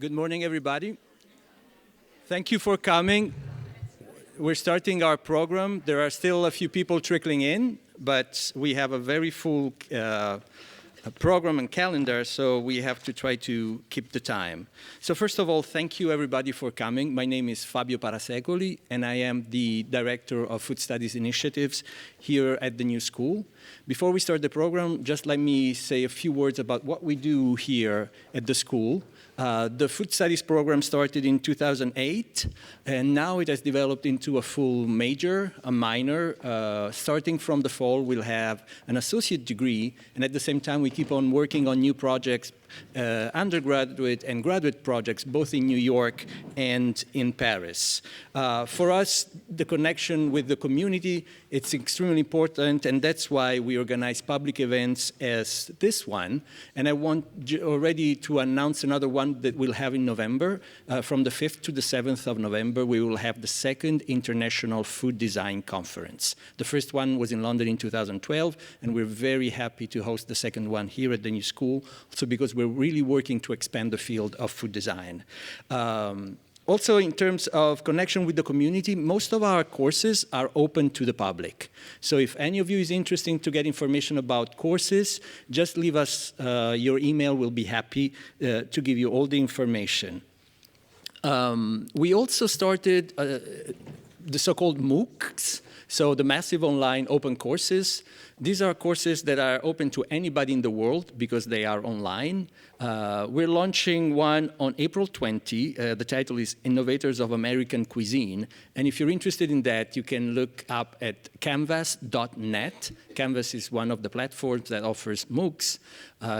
Good morning, everybody. Thank you for coming. We're starting our program. There are still a few people trickling in, but we have a very full program and calendar, so we have to try to keep the time. So first of all, thank you, everybody, for coming. My name is Fabio Parasecoli, and I am the Director of Food Studies Initiatives here at the new school. Before we start the program, just let me say a few words about what we do here at the school. The Food Studies program started in 2008, and now it has developed into a full major, a minor. Starting from the fall, we'll have an associate degree, and at the same time, we keep on working on new projects, undergraduate and graduate projects, both in New York and in Paris. For us, the connection with the community, it's extremely important, and that's why we organize public events as this one. And I want already to announce another one that we'll have in November. From the 5th to the 7th of November, we will have the second International Food Design Conference. The first one was in London in 2012, and we're very happy to host the second one here at the new school, also because we're really working to expand the field of food design. Also, in terms of connection with the community, most of our courses are open to the public. So if any of you is interested to get information about courses, just leave us your email. We'll be happy to give you all the information. We also started the so-called MOOCs, so the Massive Online Open Courses. These are courses that are open to anybody in the world because they are online. We're launching one on April 20. The title is Innovators of American Cuisine. And if you're interested in that, you can look up at canvas.net. Canvas is one of the platforms that offers MOOCs.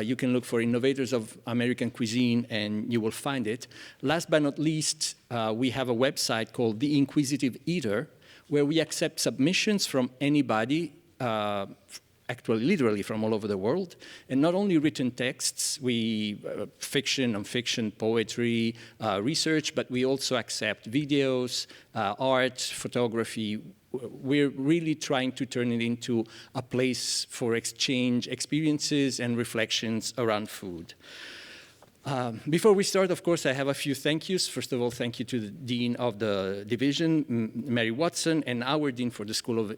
You can look for Innovators of American Cuisine, and you will find it. Last but not least, we have a website called The Inquisitive Eater, where we accept submissions from anybody, actually literally from all over the world, and not only written texts, fiction, non-fiction, poetry, research, but we also accept videos, art, photography. We're really trying to turn it into a place for exchange experiences and reflections around food. Before we start, of course, I have a few thank yous. First of all, thank you to the Dean of the Division, Mary Watson, and our Dean for the School of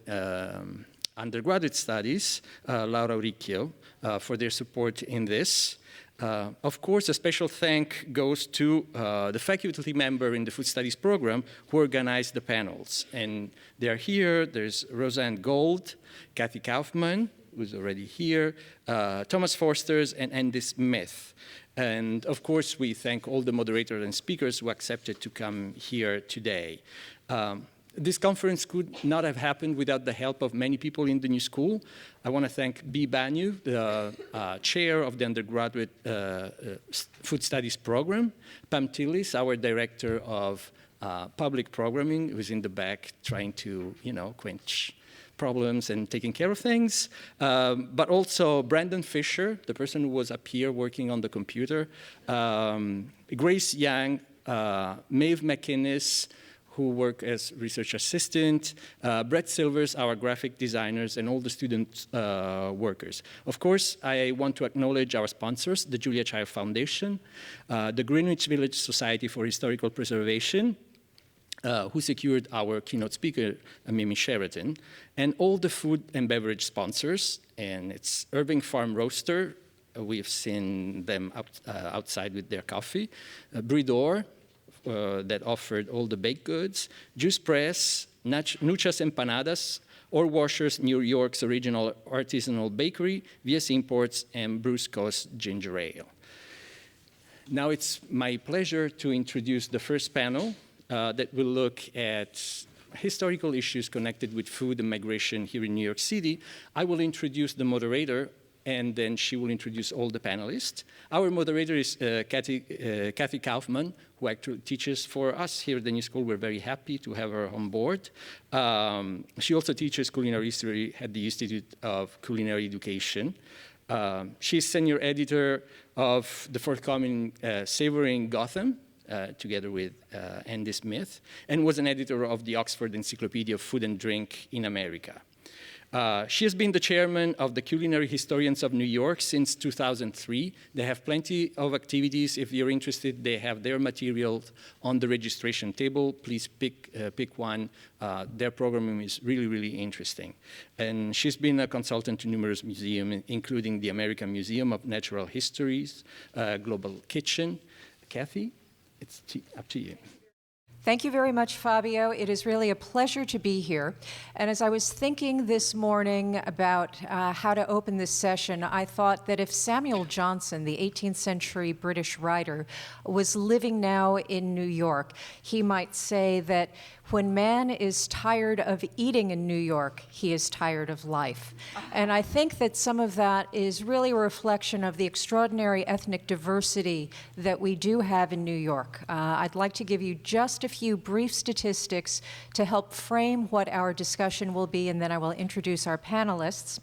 Undergraduate Studies, Laura Uricchio, for their support in this. Of course, a special thank goes to the faculty member in the Food Studies program who organized the panels. And they're here. There's Roseanne Gold, Cathy Kaufman, who's already here, Thomas Forsters, and Andy Smith. And of course, we thank all the moderators and speakers who accepted to come here today. This conference could not have happened without the help of many people in the new school. I want to thank Bea Banyu, the chair of the undergraduate food studies program, Pam Tillis, our director of public programming, who's in the back trying to, quench problems and taking care of things, but also Brandon Fisher, the person who was up here working on the computer, Grace Young, Maeve McInnes, who work as research assistant, Brett Silvers, our graphic designers, and all the student workers. Of course, I want to acknowledge our sponsors, the Julia Child Foundation, the Greenwich Village Society for Historical Preservation, who secured our keynote speaker, Mimi Sheraton, and all the food and beverage sponsors, and it's Irving Farm Roaster. We've seen them outside with their coffee, Bridor, that offered all the baked goods, Juice Press, Nuchas Empanadas, Ore Washers, New York's original artisanal bakery, VS Imports, and Brusco's Ginger Ale. Now it's my pleasure to introduce the first panel that will look at historical issues connected with food and migration here in New York City. I will introduce the moderator, and then she will introduce all the panelists. Our moderator is Cathy Kaufman, who actually teaches for us here at the new school. We're very happy to have her on board. She also teaches culinary history at the Institute of Culinary Education. She's senior editor of the forthcoming Savoring Gotham, together with Andy Smith, and was an editor of the Oxford Encyclopedia of Food and Drink in America. She has been the chairman of the Culinary Historians of New York since 2003. They have plenty of activities. If you're interested, they have their materials on the registration table. Please pick one. Their program is really, really interesting. And she's been a consultant to numerous museums, including the American Museum of Natural Histories, Global Kitchen. Cathy, it's up to you. Thank you very much, Fabio. It is really a pleasure to be here. And as I was thinking this morning about how to open this session, I thought that if Samuel Johnson, the 18th century British writer, was living now in New York, he might say that when man is tired of eating in New York, he is tired of life. And I think that some of that is really a reflection of the extraordinary ethnic diversity that we do have in New York. I'd like to give you just a few brief statistics to help frame what our discussion will be, and then I will introduce our panelists.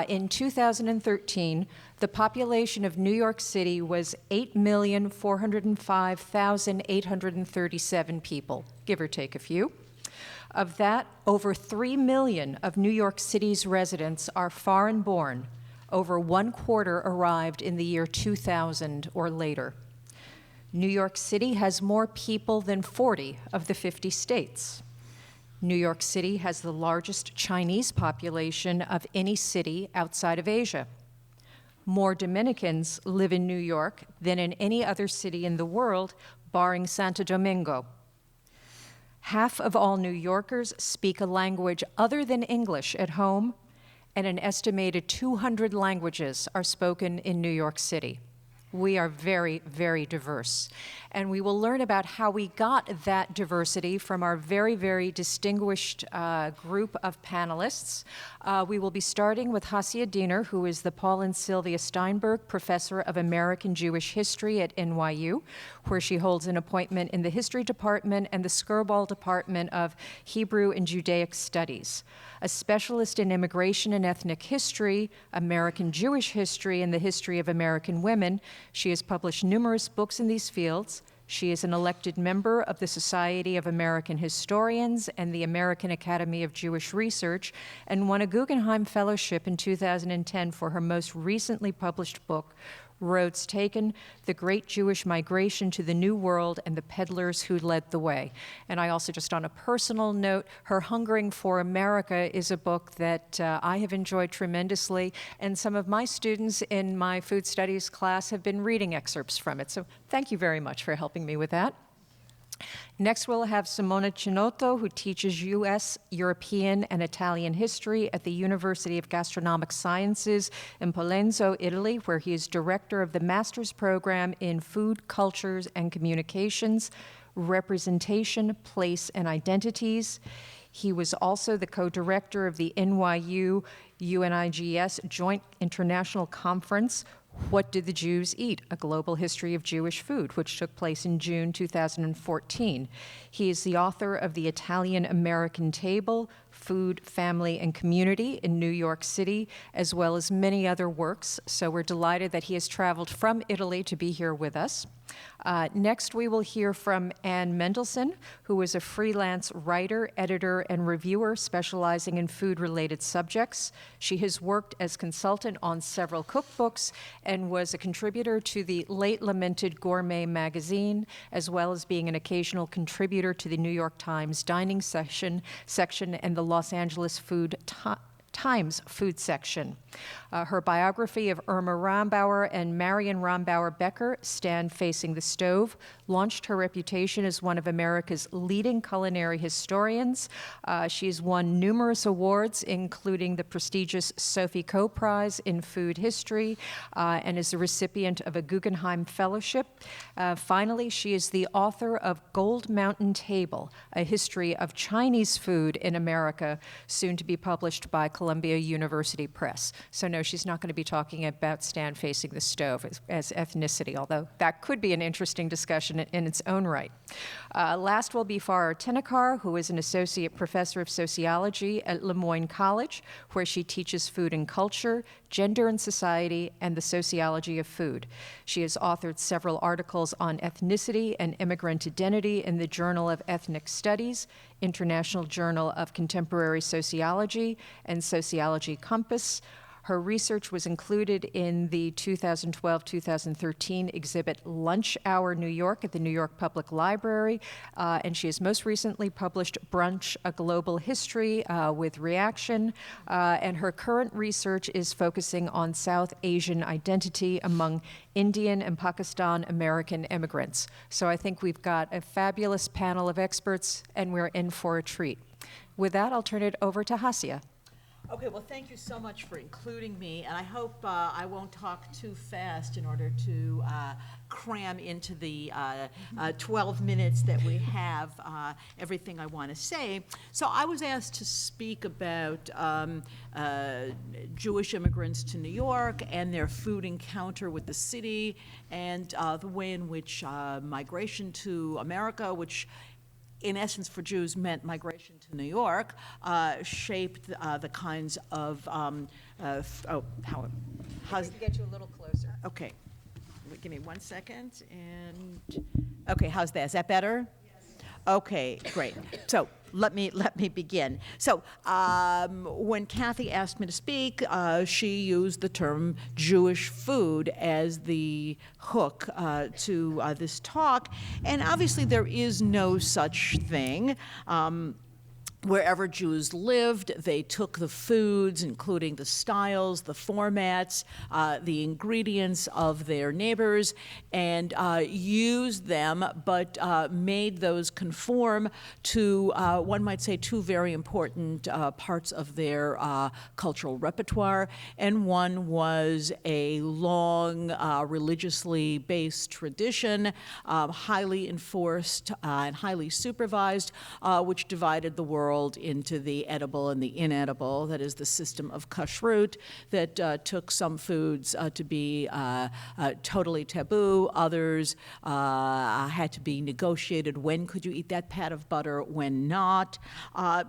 In 2013, the population of New York City was 8,405,837 people, give or take a few. Of that, over 3 million of New York City's residents are foreign-born. Over 1/4 arrived in the year 2000 or later. New York City has more people than 40 of the 50 states. New York City has the largest Chinese population of any city outside of Asia. More Dominicans live in New York than in any other city in the world, barring Santo Domingo. Half of all New Yorkers speak a language other than English at home, and an estimated 200 languages are spoken in New York City. We are very, very diverse. And we will learn about how we got that diversity from our very, very distinguished group of panelists. We will be starting with Hasia Diener, who is the Pollens Sylvia Sternberg Professor of American Jewish History at NYU, where she holds an appointment in the History Department and the Skirball Department of Hebrew and Judaic Studies. A specialist in immigration and ethnic history, American Jewish history, and the history of American women, she has published numerous books in these fields. She is an elected member of the Society of American Historians and the American Academy of Jewish Research, and won a Guggenheim Fellowship in 2010 for her most recently published book, Roads Taken, The Great Jewish Migration to the New World and the Peddlers Who Led the Way. And I also, just on a personal note, Her Hungering for America is a book that I have enjoyed tremendously, and some of my students in my food studies class have been reading excerpts from it. So thank you very much for helping me with that. Next, we'll have Simone Cinotto, who teaches U.S., European, and Italian history at the University of Gastronomic Sciences in Pollens, Italy, where he is director of the master's program in Food, Cultures, and Communications, Representation, Place, and Identities. He was also the co-director of the NYU UNIGS Joint International Conference, What Did the Jews Eat? A Global History of Jewish Food, which took place in June 2014. He is the author of the Italian-American Table, Food, Family, and Community in New York City, as well as many other works. So we're delighted that he has traveled from Italy to be here with us. Next, we will hear from Anne Mendelson, who is a freelance writer, editor, and reviewer specializing in food-related subjects. She has worked as consultant on several cookbooks and was a contributor to the late-lamented Gourmet magazine, as well as being an occasional contributor to the New York Times dining section and the Los Angeles Times food section. Her biography of Irma Rombauer and Marion Rombauer Becker, Stand Facing the Stove, launched her reputation as one of America's leading culinary historians. She has won numerous awards, including the prestigious Sophie Koh Prize in Food History, and is a recipient of a Guggenheim Fellowship. Finally, she is the author of Gold Mountain Table, a history of Chinese food in America, soon to be published by Columbia University Press. So no, she's not going to be talking about Stand Facing the Stove as ethnicity, although that could be an interesting discussion in its own right. Last will be Farha Ternikar, who is an associate professor of sociology at Moyne College, where she teaches food and culture, gender and society, and the sociology of food. She has authored several articles on ethnicity and immigrant identity in the Journal of Ethnic Studies, International Journal of Contemporary Sociology, and Sociology Compass. Her research was included in the 2012-2013 exhibit Lunch Hour New York at the New York Public Library, and she has most recently published Brunch, A Global History with Reaction, and her current research is focusing on South Asian identity among Indian and Pakistan American immigrants. So I think we've got a fabulous panel of experts, and we're in for a treat. With that, I'll turn it over to Hasia. Okay, well, thank you so much for including me, and I hope I won't talk too fast in order to cram into the 12 minutes that we have everything I want to say. So I was asked to speak about Jewish immigrants to New York and their food encounter with the city, and the way in which migration to America, which in essence for Jews meant migration to New York, shaped the kinds of, how's, Get you a little closer. okay, give me 1 second, and, okay, how's that? Is that better? Okay, great. So let me begin. So when Cathy asked me to speak, she used the term Jewish food as the hook to this talk, and obviously there is no such thing. Wherever Jews lived, they took the foods, including the styles, the formats, the ingredients of their neighbors, and used them, but made those conform to, one might say, two very important parts of their cultural repertoire. And one was a long, religiously based tradition, highly enforced and highly supervised, which divided the world into the edible and the inedible. That is the system of kashrut that took some foods to be totally taboo. Others had to be negotiated. When could you eat that pat of butter, when not?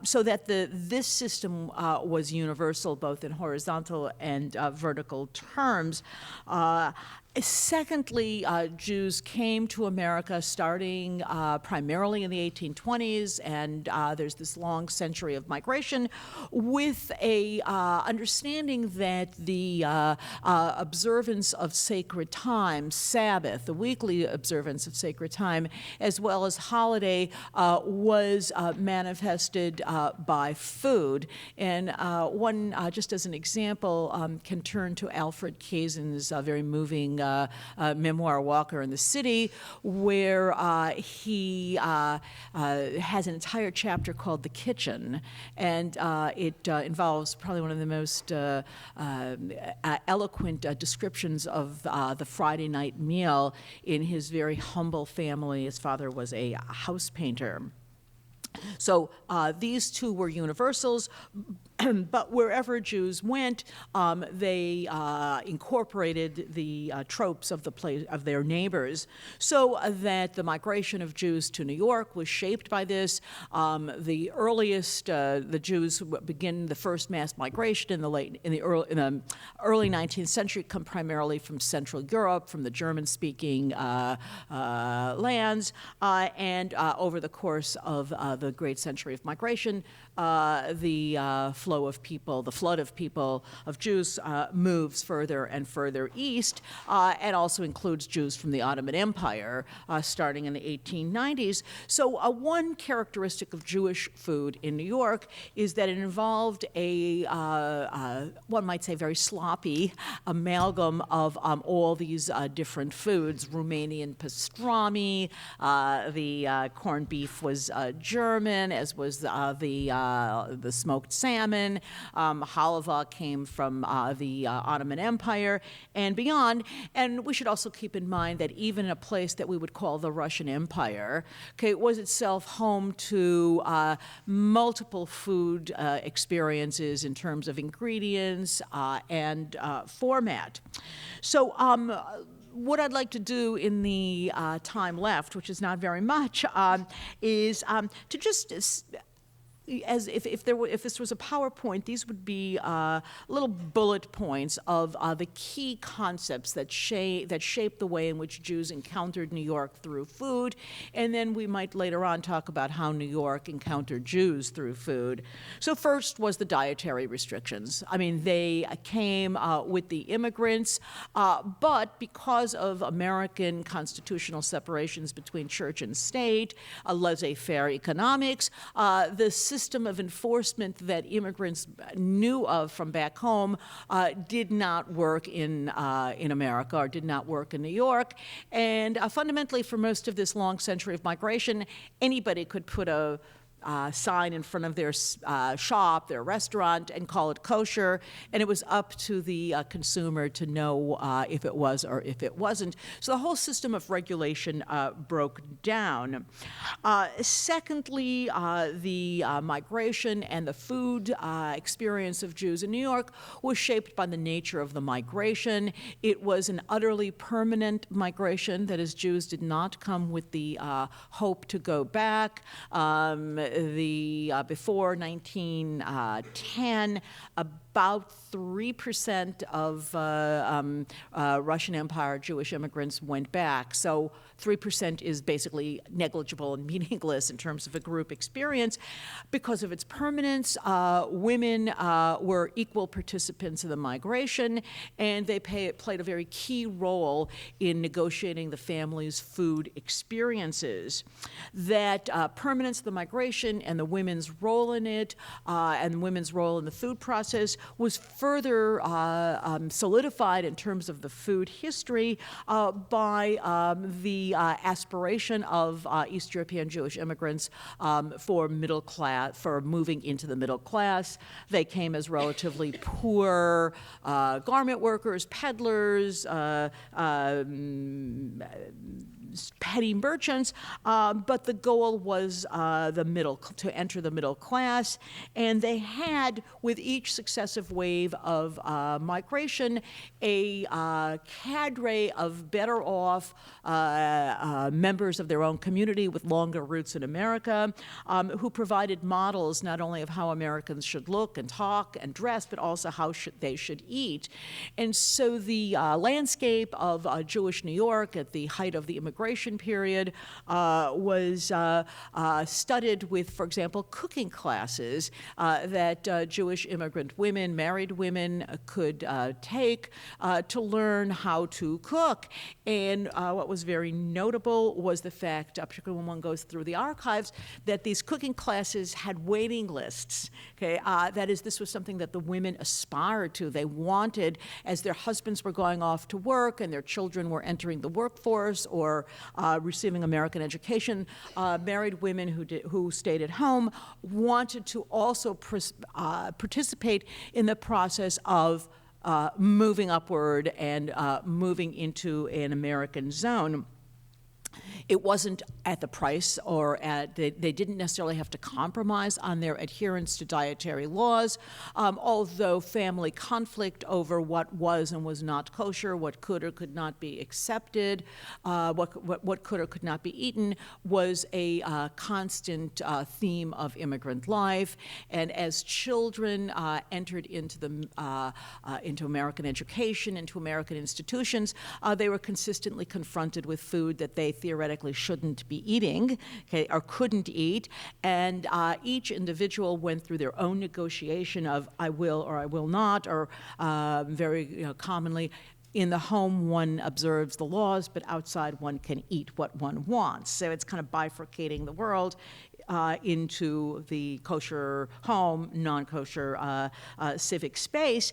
So that this system was universal, both in horizontal and vertical terms. Secondly, Jews came to America starting primarily in the 1820s, and there's this long century of migration with a understanding that the observance of sacred time, Sabbath, the weekly observance of sacred time, as well as holiday, was manifested by food. And one, just as an example, can turn to Alfred Kazan's very moving memoir, Walker in the City, where he has an entire chapter called The Kitchen, and it involves probably one of the most eloquent descriptions of the Friday night meal in his very humble family. His father was a house painter. So these two were universals, but wherever Jews went, they incorporated the tropes of the place of their neighbors, so that the migration of Jews to New York was shaped by this. The earliest, the Jews begin the first mass migration in the early 19th century, come primarily from Central Europe, from the German-speaking lands, and over the course of the great century of migration, the flow of people, the flood of people, of Jews, moves further and further east, and also includes Jews from the Ottoman Empire, starting in the 1890s. So one characteristic of Jewish food in New York is that it involved a, one might say, very sloppy amalgam of all these different foods. Romanian pastrami, the corned beef was German, as was the smoked salmon. Halava came from the Ottoman Empire and beyond. And we should also keep in mind that even a place that we would call the Russian Empire, okay, was itself home to multiple food experiences in terms of ingredients and format. So what I'd like to do in the time left, which is not very much, is to just if this was a PowerPoint, these would be little bullet points of the key concepts that shape the way in which Jews encountered New York through food, and then we might later on talk about how New York encountered Jews through food. So first was the dietary restrictions. I mean, they came with the immigrants, but because of American constitutional separations between church and state, laissez-faire economics, the system of enforcement that immigrants knew of from back home did not work in America, or did not work in New York. And fundamentally, for most of this long century of migration, anybody could put a sign in front of their shop, their restaurant, and call it kosher, and it was up to the consumer to know if it was or if it wasn't. So the whole system of regulation broke down. Secondly, the migration and the food experience of Jews in New York was shaped by the nature of the migration. It was an utterly permanent migration, that is, Jews did not come with the hope to go back. Before 1910, about 3% of Russian Empire Jewish immigrants went back. So 3% is basically negligible and meaningless in terms of a group experience. Because of its permanence, women were equal participants in the migration, and they played a very key role in negotiating the family's food experiences. That permanence of the migration and the women's role in it, and women's role in the food process, was further solidified in terms of the food history by the aspiration of East European Jewish immigrants for moving into the middle class. They came as relatively poor garment workers, peddlers, petty merchants, but the goal was to enter the middle class, and they had, with each successive wave of migration, a cadre of better off members of their own community with longer roots in America, who provided models not only of how Americans should look and talk and dress, but also how they should eat. And so the landscape of Jewish New York at the height of the immigration period was studded with, for example, cooking classes that Jewish immigrant women, married women, could take to learn how to cook. And what was very notable was the fact, particularly when one goes through the archives, that these cooking classes had waiting lists. Okay, that is, this was something that the women aspired to. They wanted, as their husbands were going off to work and their children were entering the workforce or receiving American education, married women who stayed at home wanted to also participate in the process of moving upward and moving into an American zone. It wasn't at the price, or they didn't necessarily have to compromise on their adherence to dietary laws, although family conflict over what was and was not kosher, what could or could not be accepted, what could or could not be eaten, was a constant theme of immigrant life. And as children entered into American education, into American institutions, they were consistently confronted with food that they theoretically shouldn't be eating, okay, or couldn't eat, and each individual went through their own negotiation of I will or I will not, or very commonly, in the home, one observes the laws, but outside, one can eat what one wants. So it's kind of bifurcating the world into the kosher home, non-kosher civic space,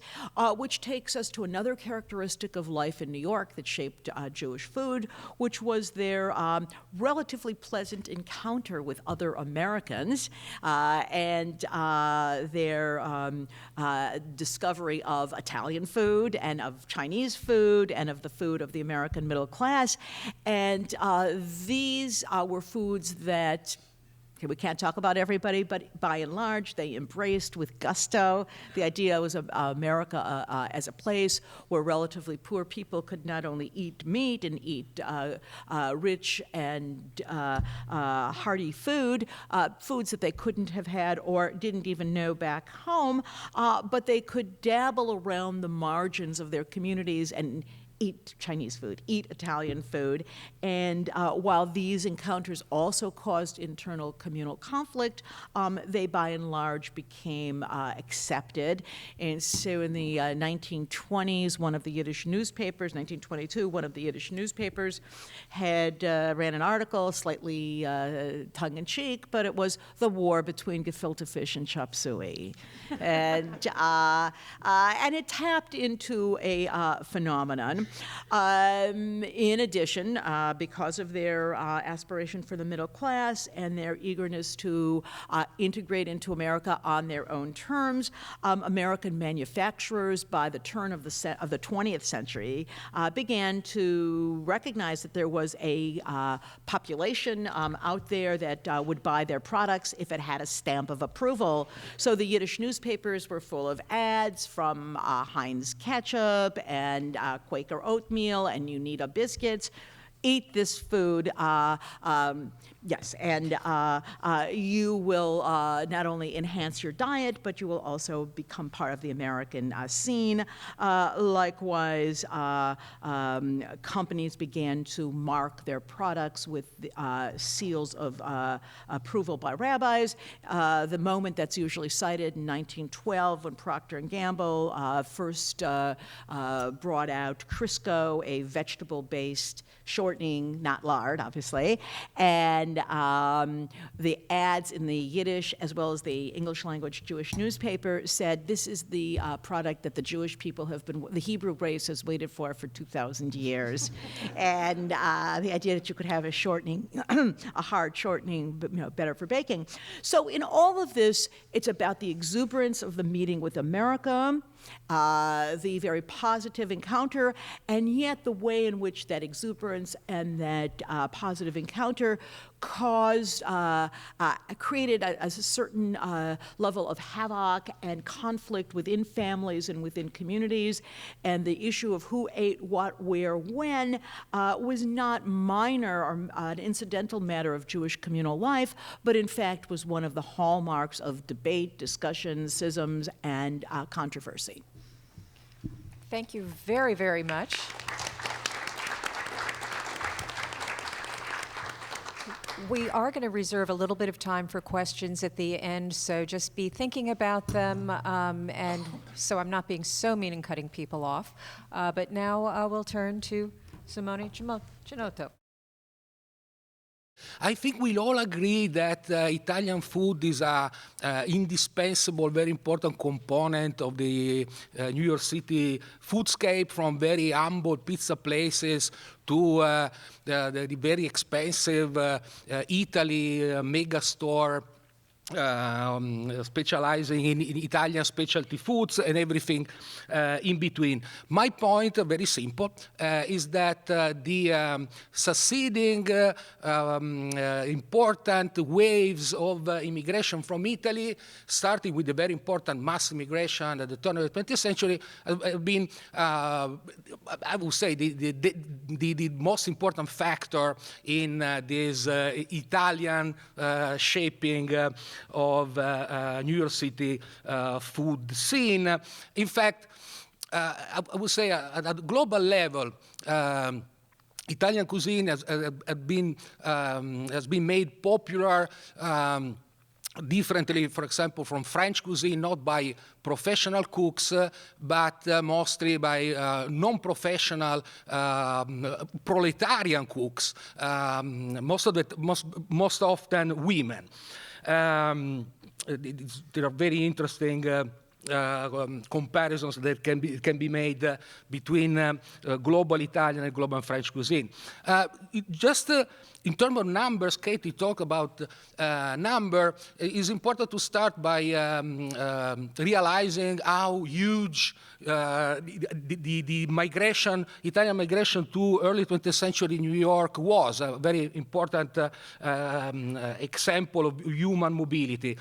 which takes us to another characteristic of life in New York that shaped Jewish food, which was their relatively pleasant encounter with other Americans and their discovery of Italian food and of Chinese food and of the food of the American middle class. And these were foods that Okay, we can't talk about everybody, but by and large, they embraced with gusto. The idea was of America as a place where relatively poor people could not only eat meat and eat rich and hearty food, foods that they couldn't have had or didn't even know back home, but they could dabble around the margins of their communities and eat Chinese food, eat Italian food. And while these encounters also caused internal communal conflict, they by and large became accepted. And so in the 1920s, one of the Yiddish newspapers, 1922, one of the Yiddish newspapers had ran an article, slightly tongue-in-cheek, but it was the war between gefilte fish and chop suey. And it tapped into a phenomenon. In addition, because of their aspiration for the middle class and their eagerness to integrate into America on their own terms, American manufacturers by the turn of the 20th century began to recognize that there was a population out there that would buy their products if it had a stamp of approval. So the Yiddish newspapers were full of ads from Heinz ketchup and Quaker oatmeal and Unita biscuits. Eat this food, yes, and you will not only enhance your diet, but you will also become part of the American scene. Likewise, companies began to mark their products with seals of approval by rabbis. The moment that's usually cited in 1912 when Procter & Gamble first brought out Crisco, a vegetable-based shortening, not lard, obviously, and the ads in the Yiddish as well as the English language Jewish newspaper said this is the product that the Jewish people the Hebrew race has waited for 2,000 years. And the idea that you could have a shortening, a hard shortening, but better for baking. So in all of this, it's about the exuberance of the meeting with America, the very positive encounter, and yet the way in which that exuberance and that positive encounter created a certain level of havoc and conflict within families and within communities. And the issue of who ate what, where, when was not minor or an incidental matter of Jewish communal life, but in fact was one of the hallmarks of debate, discussion, schisms, and controversy. Thank you very, very much. We are going to reserve a little bit of time for questions at the end, so just be thinking about them, and so I'm not being so mean and cutting people off. But now we'll turn to Simone Cinotto. I think we'll all agree that Italian food is an indispensable, very important component of the New York City foodscape, from very humble pizza places to the very expensive Italy mega store specializing in Italian specialty foods and everything in between. My point, very simple, is that the succeeding important waves of immigration from Italy, starting with the very important mass immigration at the turn of the 20th century, have been, I would say, the most important factor in this Italian shaping of New York City food scene. In fact, I would say at a global level, Italian cuisine has been made popular differently, for example, from French cuisine, not by professional cooks, but mostly by non-professional proletarian cooks, most often women. There are very interesting comparisons that can be made between global Italian and global French cuisine. In terms of numbers, Cathy talked about number. It's important to start by realizing how huge the migration, Italian migration to early 20th century New York was, a very important example of human mobility.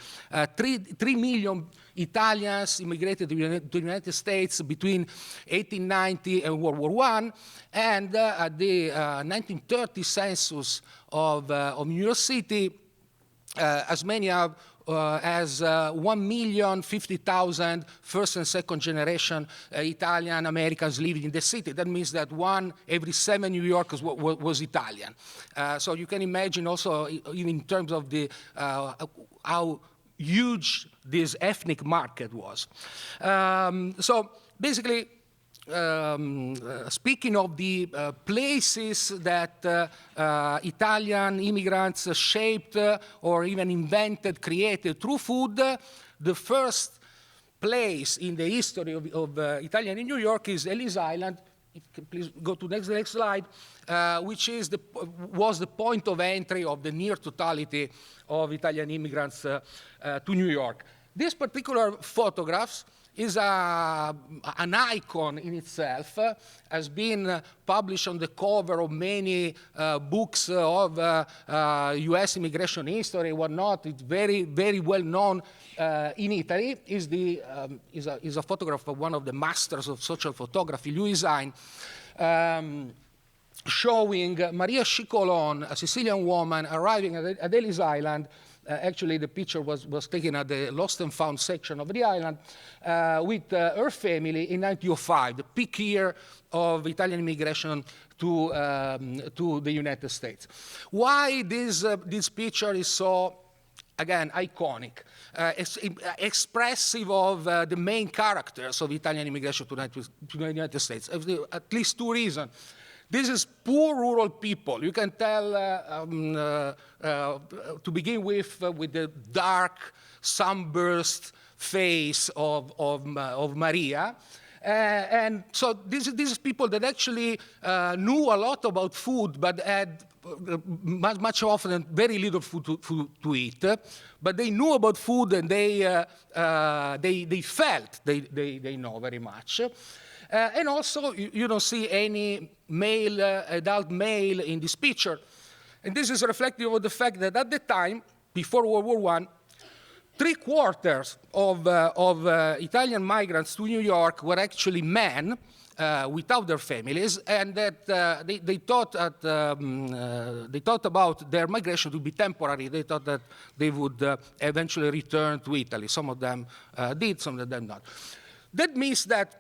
3 million Italians immigrated to the United States between 1890 and World War I, and at the 1930 census of New York City, as many as 1,050,000 first and second generation Italian Americans living in the city. That means that 1 every 7 New Yorkers was Italian. So you can imagine also, even in terms of the how huge this ethnic market was. So basically, speaking of the places that Italian immigrants shaped or even invented, created through food, the first place in the history of Italian in New York is Ellis Island. If you can please go to the next slide, which was the point of entry of the near totality of Italian immigrants to New York. This particular photograph is an icon in itself, has been published on the cover of many books of US immigration history and whatnot. It's very, very well known in Italy. Is a photograph of one of the masters of social photography, Louis Hine, showing Maria Scicolon, a Sicilian woman, arriving at Ellis Island. Actually, the picture was taken at the Lost and Found section of the island with her family in 1905, the peak year of Italian immigration to the United States. Why this picture is so, again, iconic, expressive of the main characters of Italian immigration to the United States? At least 2 reasons. This is poor rural people. You can tell, to begin with the dark, sunburst face of Maria. And so this is people that actually knew a lot about food, but had much often very little food to eat. But they knew about food, and they felt they know very much. And also, you don't see any adult male in this picture. And this is reflective of the fact that at the time, before World War I, 3/4 of Italian migrants to New York were actually men without their families, and that they thought about their migration to be temporary. They thought that they would eventually return to Italy. Some of them did, some of them not. That means that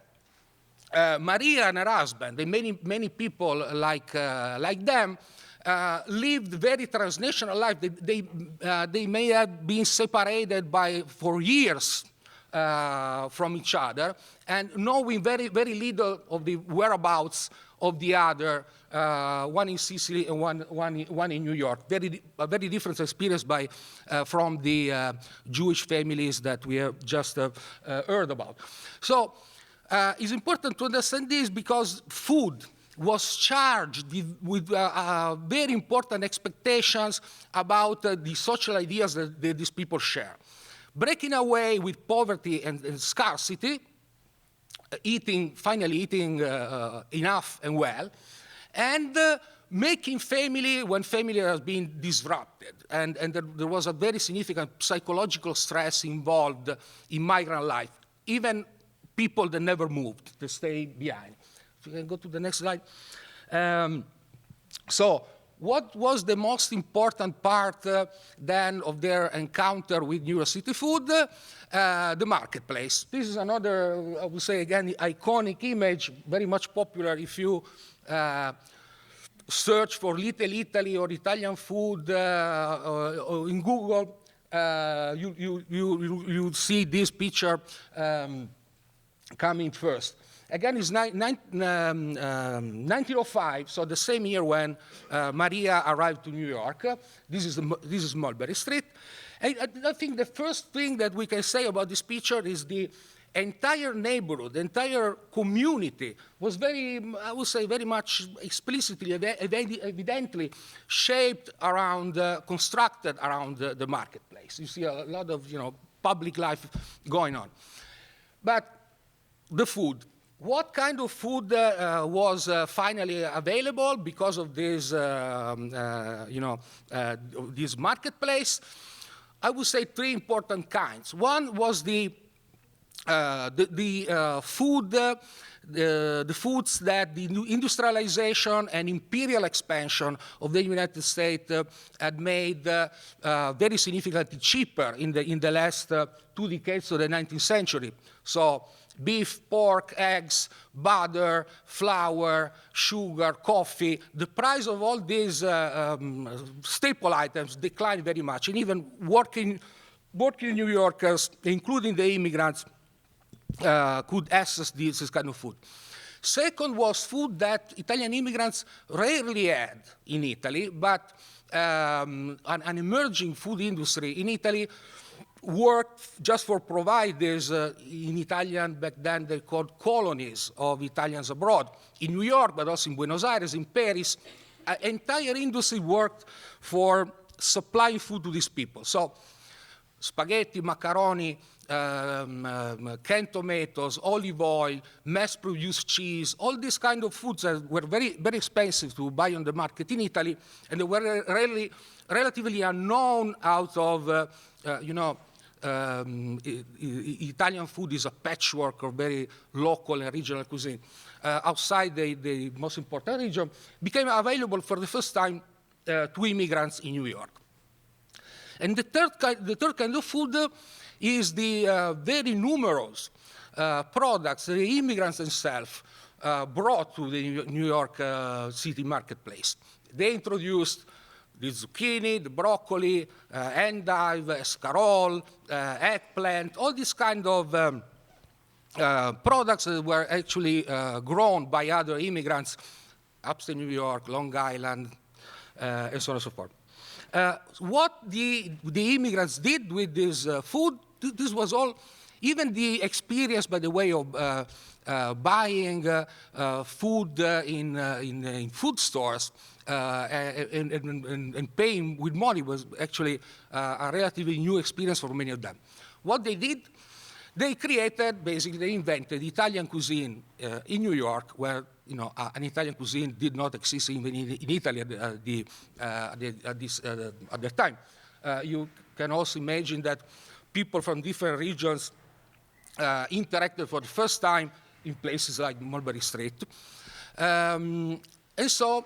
Maria and her husband, and many people like them, lived very transnational life. They may have been separated for years from each other, and knowing very, very little of the whereabouts of the other, one in Sicily and one in New York. A very different experience from the Jewish families that we have just heard about. So it's important to understand this because food was charged with very important expectations about the social ideas that these people share. Breaking away with poverty and scarcity, finally eating enough and well, and making family when family has been disrupted. And there was a very significant psychological stress involved in migrant life. Even people that never moved, they stay behind. If you can go to the next slide. So what was the most important part then of their encounter with New York City food? The marketplace. This is another, I would say again, iconic image, very much popular if you search for Little Italy or Italian food or in Google. You see this picture coming first. Again, it's 1905, so the same year when Maria arrived to New York. This is Mulberry Street. And I think the first thing that we can say about this picture is the entire neighborhood, entire community was very, I would say, very much explicitly, evidently shaped around, constructed around the marketplace. You see a lot of, public life going on. But the food. What kind of food was finally available because of this, this marketplace? I would say three important kinds. One was the foods that the industrialization and imperial expansion of the United States had made very significantly cheaper in the last 2 decades of the 19th century. So beef, pork, eggs, butter, flour, sugar, coffee. The price of all these staple items declined very much, and even working New Yorkers, including the immigrants, could access this kind of food. Second was food that Italian immigrants rarely had in Italy, but an emerging food industry in Italy worked just for providers in Italian, back then they called colonies of Italians abroad. In New York, but also in Buenos Aires, in Paris, an entire industry worked for supplying food to these people. So spaghetti, macaroni, canned tomatoes, olive oil, mass-produced cheese, all these kind of foods that were very, very expensive to buy on the market in Italy, and they were relatively unknown out of, Italian food is a patchwork of very local and regional cuisine. Outside the most important region, became available for the first time to immigrants in New York. And the third kind of food is the very numerous products the immigrants themselves brought to the New York City marketplace. They introduced the zucchini, the broccoli, endive, escarole, eggplant, all these kind of products that were actually grown by other immigrants, upstate New York, Long Island, and so on and so forth. What the immigrants did with this food, this was all, even the experience by the way of buying food in food stores and paying with money was actually a relatively new experience for many of them. What they did, they created, basically, they invented Italian cuisine in New York, where an Italian cuisine did not exist even in Italy at the time. You can also imagine that people from different regions interacted for the first time in places like Mulberry Street. And so,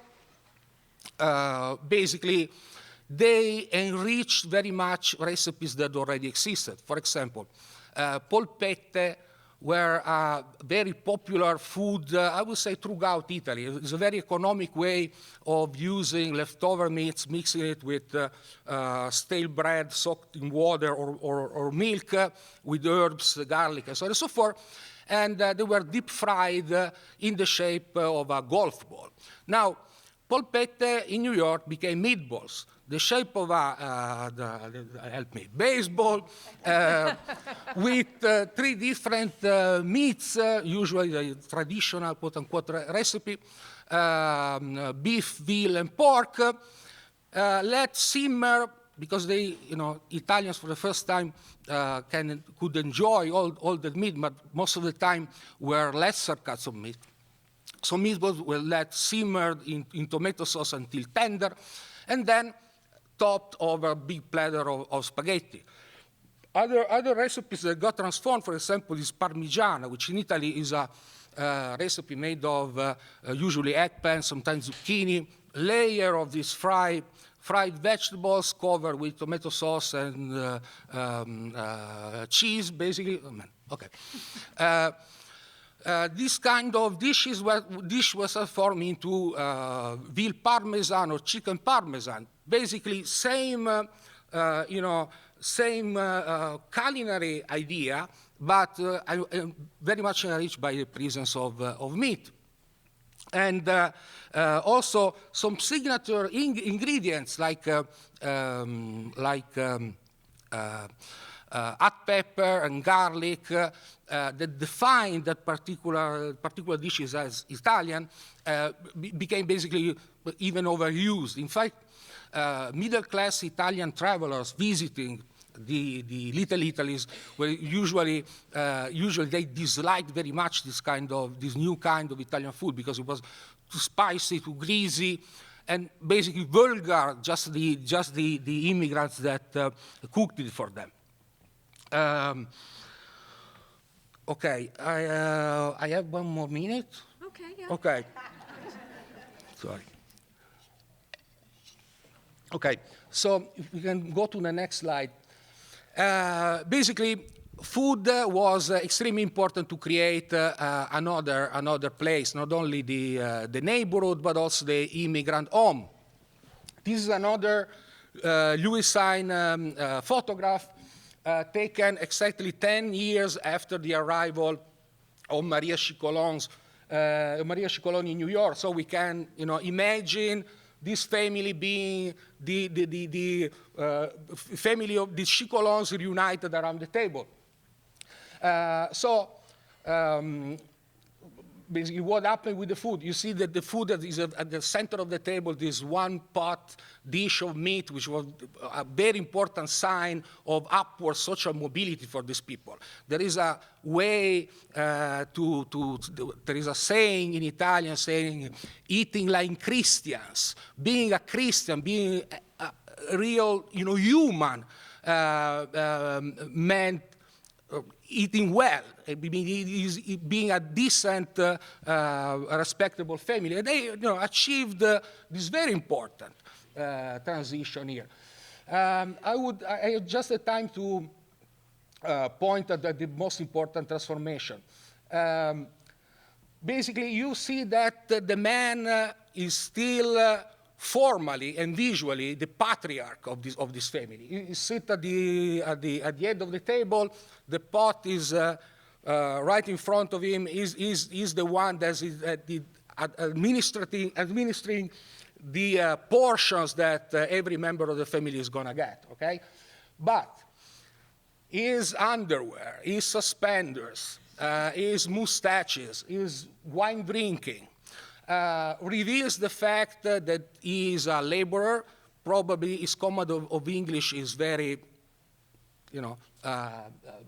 basically, they enriched very much recipes that already existed. For example, polpette were a very popular food, I would say, throughout Italy. It's a very economic way of using leftover meats, mixing it with stale bread soaked in water or milk with herbs, garlic, and so on and so forth. And they were deep fried in the shape of a golf ball. Now, polpette in New York became meatballs, the shape of help me, baseball, with 3 different meats, usually the traditional quote-unquote recipe, beef, veal, and pork, let simmer, because they, Italians for the first time could enjoy all the meat, but most of the time were lesser cuts of meat. So meatballs were let simmer in tomato sauce until tender, and then topped over a big platter of spaghetti. Other recipes that got transformed, for example, is Parmigiana, which in Italy is a recipe made of usually eggplant, sometimes zucchini, layer of these fried vegetables covered with tomato sauce and cheese, basically. Oh, man. Okay. This kind of dish was transformed into veal parmesan or chicken parmesan. Basically, same culinary idea, but very much enriched by the presence of meat. And also some signature ingredients like hot pepper and garlic that define that particular dishes as Italian became basically even overused. In fact, middle-class Italian travelers visiting the Little Italies were usually they disliked very much this new kind of Italian food because it was too spicy, too greasy, and basically vulgar. Just the immigrants that cooked it for them. Okay, I have 1 more minute. Okay, yeah. Okay. Sorry. Okay, so if we can go to the next slide. Basically, food was extremely important to create another place, not only the neighborhood, but also the immigrant home. This is another Louis Sign photograph taken exactly 10 years after the arrival of Maria Scicolone in New York. So we can, imagine this family being the family of the Scicolones reunited around the table. Basically what happened with the food. You see that the food that is at the center of the table, this one pot dish of meat, which was a very important sign of upward social mobility for these people. There is a way there is a saying in Italian saying, eating like Christians. Being a Christian, being a real, human meant eating well, being a decent, respectable family. And they achieved this very important transition here. I have just the time to point at the most important transformation. Basically, you see that the man is still formally and visually the patriarch of this family. He sits at the end of the table. The pot is right in front of him. He's the one that is administering the portions that every member of the family is going to get. Okay, but his underwear, his suspenders, his mustaches, his wine drinking. Reveals the fact that he is a laborer. Probably his command of English is very,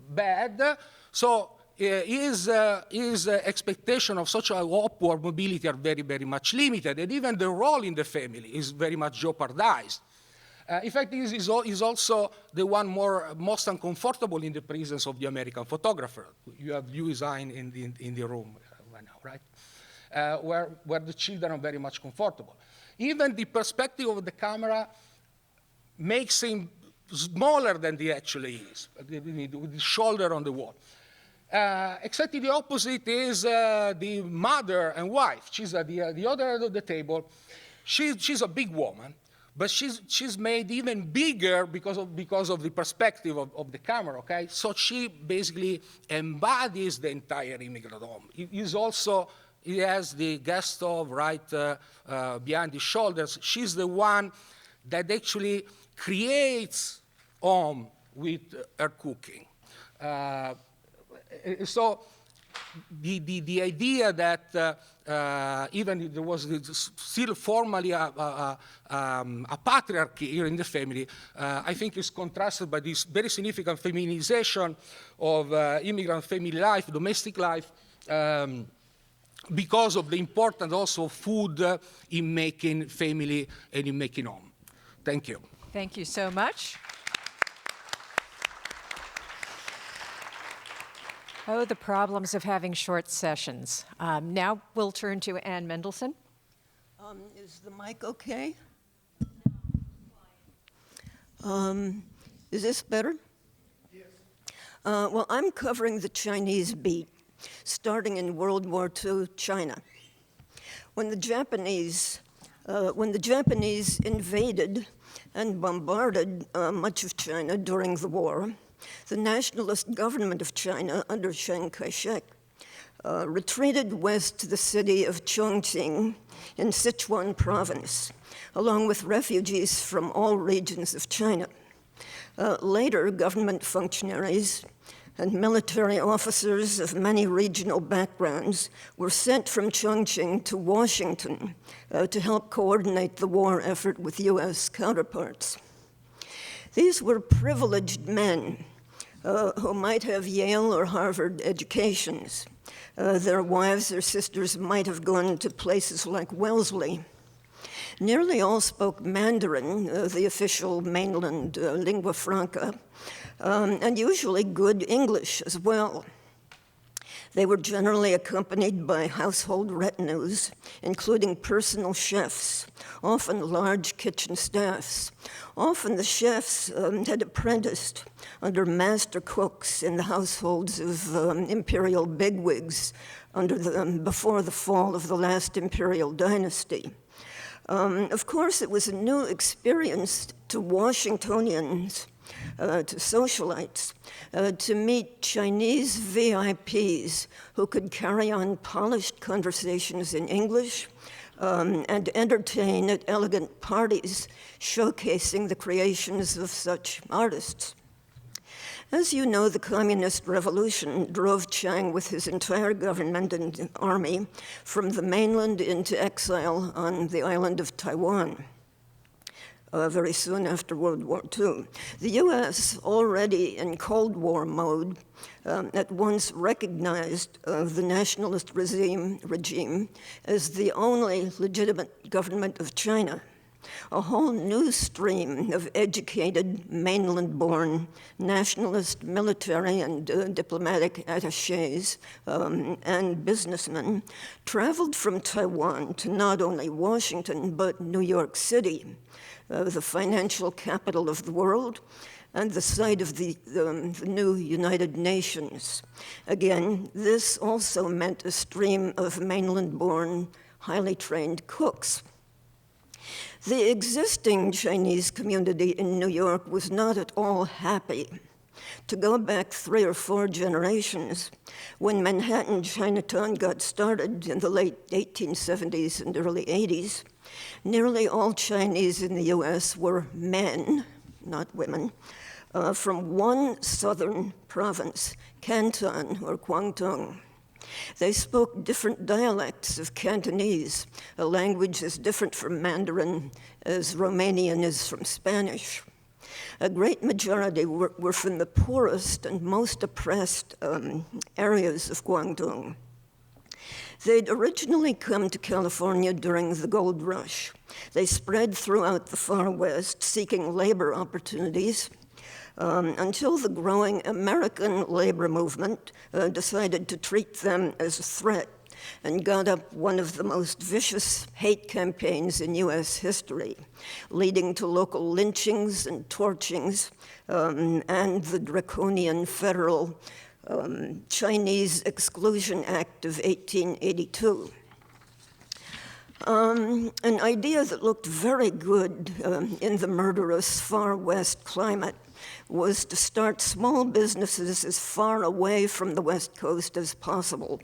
bad. So his expectation of social upward mobility are very, very much limited, and even the role in the family is very much jeopardized. In fact, this is also the one most uncomfortable in the presence of the American photographer. You have Louis Sign in the room right now, right? Where the children are very much comfortable. Even the perspective of the camera makes him smaller than he actually is, with the shoulder on the wall. Exactly the opposite is the mother and wife. She's at the other end of the table. She's a big woman, but she's made even bigger because of the perspective of the camera, okay? So she basically embodies the entire immigrant home. He has the gas stove right behind his shoulders. She's the one that actually creates home with her cooking. So the idea that even there was still formally a patriarchy here in the family, I think is contrasted by this very significant feminization of immigrant family life, domestic life, because of the importance also of food in making family and in making home. Thank you. Thank you so much. Oh, the problems of having short sessions. Now we'll turn to Ann Mendelson. Is the mic okay? Is this better? Yes. Well, I'm covering the Chinese beat, starting in World War II China. When the Japanese invaded and bombarded much of China during the war, the nationalist government of China under Chiang Kai-shek retreated west to the city of Chongqing in Sichuan province, along with refugees from all regions of China. Later, government functionaries and military officers of many regional backgrounds were sent from Chongqing to Washington to help coordinate the war effort with US counterparts. These were privileged men who might have Yale or Harvard educations. Their wives or sisters might have gone to places like Wellesley. Nearly all spoke Mandarin, the official mainland lingua franca, and usually good English as well. They were generally accompanied by household retinues, including personal chefs, often large kitchen staffs. Often the chefs had apprenticed under master cooks in the households of imperial bigwigs before the fall of the last imperial dynasty. Of course, it was a new experience to Washingtonians, to socialites, to meet Chinese VIPs who could carry on polished conversations in English and entertain at elegant parties showcasing the creations of such artists. As you know, the Communist Revolution drove Chiang with his entire government and army from the mainland into exile on the island of Taiwan. Very soon after World War II. The US, already in Cold War mode, at once recognized the nationalist regime as the only legitimate government of China. A whole new stream of educated, mainland-born nationalist military and diplomatic attachés and businessmen traveled from Taiwan to not only Washington, but New York City, the financial capital of the world, and the site of the new United Nations. Again, this also meant a stream of mainland-born, highly trained cooks. The existing Chinese community in New York was not at all happy. To go back 3 or 4 generations, when Manhattan Chinatown got started in the late 1870s and early 80s, nearly all Chinese in the US were men, not women, from one southern province, Canton or Guangdong. They spoke different dialects of Cantonese, a language as different from Mandarin as Romanian is from Spanish. A great majority were from the poorest and most oppressed areas of Guangdong. They'd originally come to California during the gold rush. They spread throughout the far west, seeking labor opportunities, until the growing American labor movement decided to treat them as a threat and got up one of the most vicious hate campaigns in US history, leading to local lynchings and torchings and the draconian federal Chinese Exclusion Act of 1882. An idea that looked very good in the murderous far west climate was to start small businesses as far away from the West Coast as possible.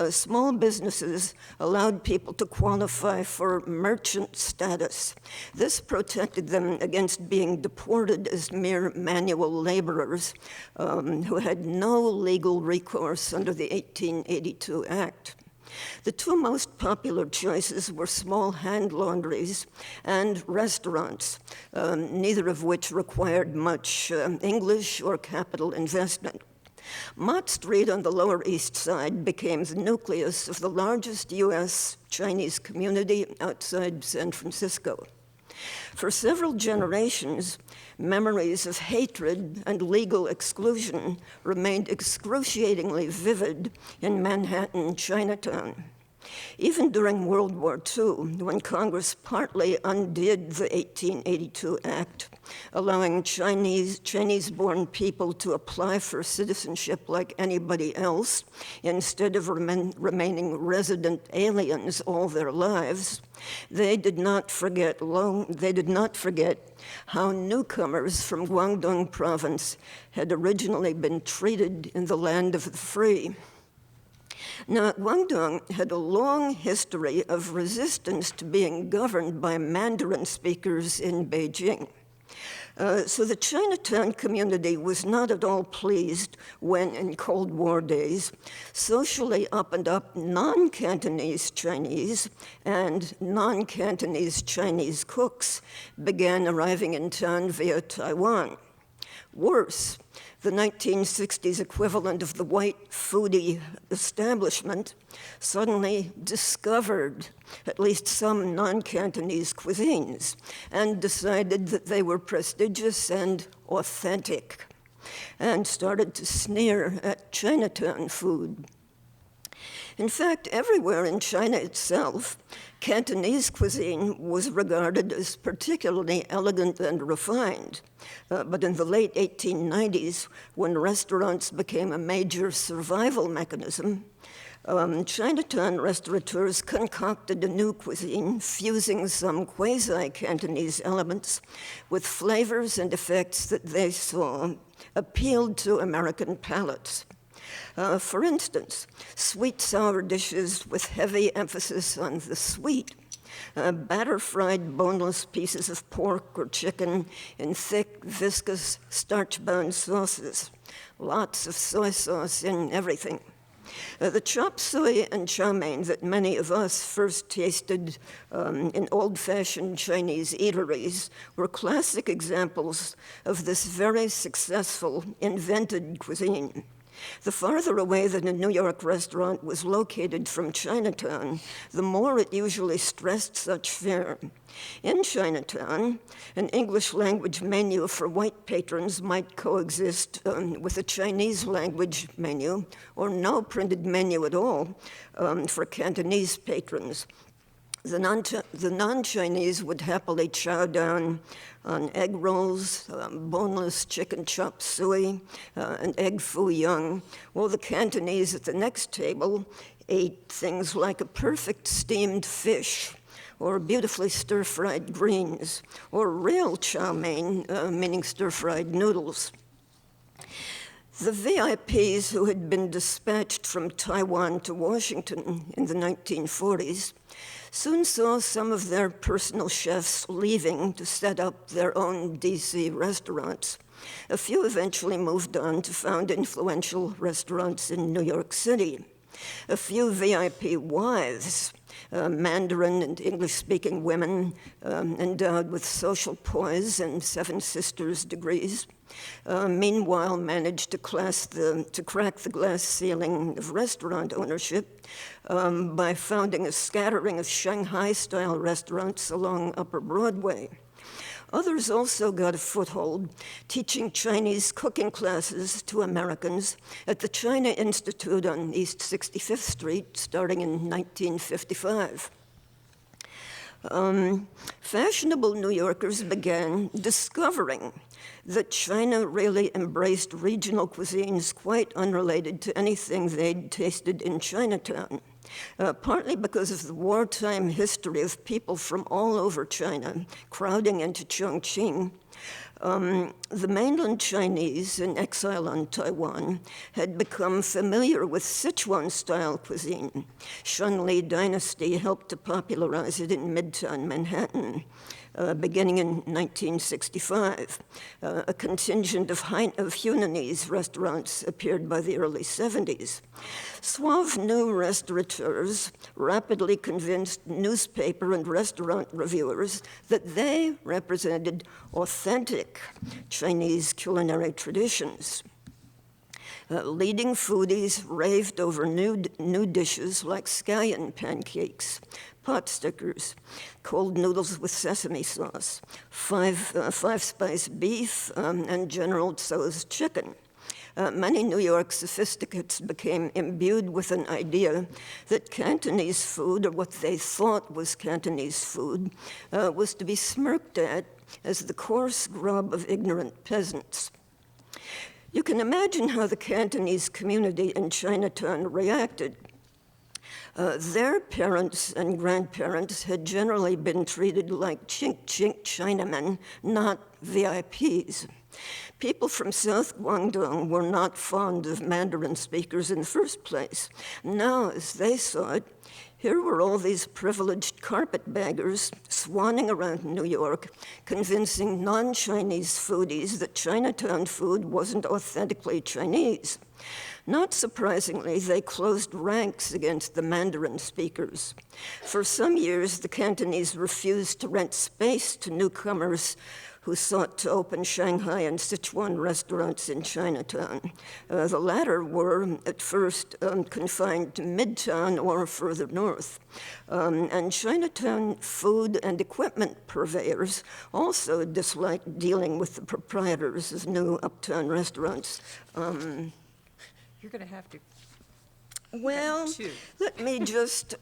Small businesses allowed people to qualify for merchant status. This protected them against being deported as mere manual laborers who had no legal recourse under the 1882 Act. The 2 most popular choices were small hand laundries and restaurants, neither of which required much English or capital investment. Mott Street on the Lower East Side became the nucleus of the largest US Chinese community outside San Francisco. For several generations, memories of hatred and legal exclusion remained excruciatingly vivid in Manhattan Chinatown. Even during World War II, when Congress partly undid the 1882 Act, allowing Chinese-born people to apply for citizenship like anybody else, instead of remaining resident aliens all their lives, they did not forget how newcomers from Guangdong province had originally been treated in the land of the free. Now, Guangdong had a long history of resistance to being governed by Mandarin speakers in Beijing. So the Chinatown community was not at all pleased when, in Cold War days, socially up and up non-Cantonese Chinese and non-Cantonese Chinese cooks began arriving in town via Taiwan. Worse, the 1960s equivalent of the white foodie establishment suddenly discovered at least some non-Cantonese cuisines and decided that they were prestigious and authentic and started to sneer at Chinatown food. In fact, everywhere in China itself, Cantonese cuisine was regarded as particularly elegant and refined. But in the late 1890s, when restaurants became a major survival mechanism, Chinatown restaurateurs concocted a new cuisine, fusing some quasi-Cantonese elements with flavors and effects that they saw appealed to American palates. For instance, sweet-sour dishes with heavy emphasis on the sweet, batter-fried boneless pieces of pork or chicken in thick, viscous, starch-bound sauces, lots of soy sauce in everything. The chop suey and chow mein that many of us first tasted in old-fashioned Chinese eateries were classic examples of this very successful invented cuisine. The farther away that a New York restaurant was located from Chinatown, the more it usually stressed such fare. In Chinatown, an English language menu for white patrons might coexist with a Chinese language menu, or no printed menu at all for Cantonese patrons. The non-Chinese would happily chow down on egg rolls, boneless chicken chop suey, and egg foo young, while the Cantonese at the next table ate things like a perfect steamed fish, or beautifully stir-fried greens, or real chow mein, meaning stir-fried noodles. The VIPs who had been dispatched from Taiwan to Washington in the 1940s soon saw some of their personal chefs leaving to set up their own DC restaurants. A few eventually moved on to found influential restaurants in New York City. A few VIP wives, Mandarin and English-speaking women endowed with social poise and Seven Sisters degrees, meanwhile managed to crack the glass ceiling of restaurant ownership by founding a scattering of Shanghai-style restaurants along Upper Broadway. Others also got a foothold, teaching Chinese cooking classes to Americans at the China Institute on East 65th Street, starting in 1955. Fashionable New Yorkers began discovering that China really embraced regional cuisines quite unrelated to anything they'd tasted in Chinatown. Partly because of the wartime history of people from all over China crowding into Chongqing, the mainland Chinese in exile on Taiwan had become familiar with Sichuan-style cuisine. Shunli dynasty helped to popularize it in Midtown Manhattan. Beginning in 1965. A contingent of Hunanese restaurants appeared by the early 70s. Suave new restaurateurs rapidly convinced newspaper and restaurant reviewers that they represented authentic Chinese culinary traditions. Leading foodies raved over new dishes like scallion pancakes, pot stickers, cold noodles with sesame sauce, five-spice beef, and General Tso's chicken. Many New York sophisticates became imbued with an idea that Cantonese food, or what they thought was Cantonese food, was to be smirked at as the coarse grub of ignorant peasants. You can imagine how the Cantonese community in Chinatown reacted. Their parents and grandparents had generally been treated like chink-chink Chinamen, not VIPs. People from South Guangdong were not fond of Mandarin speakers in the first place. Now, as they saw it, Here were all these privileged carpetbaggers swanning around New York, convincing non-Chinese foodies that Chinatown food wasn't authentically Chinese. Not surprisingly, they closed ranks against the Mandarin speakers. For some years, the Cantonese refused to rent space to newcomers who sought to open Shanghai and Sichuan restaurants in Chinatown. The latter were, at first, confined to Midtown or further north. And Chinatown food and equipment purveyors also disliked dealing with the proprietors of new uptown restaurants. You're going to have to. Well, let me just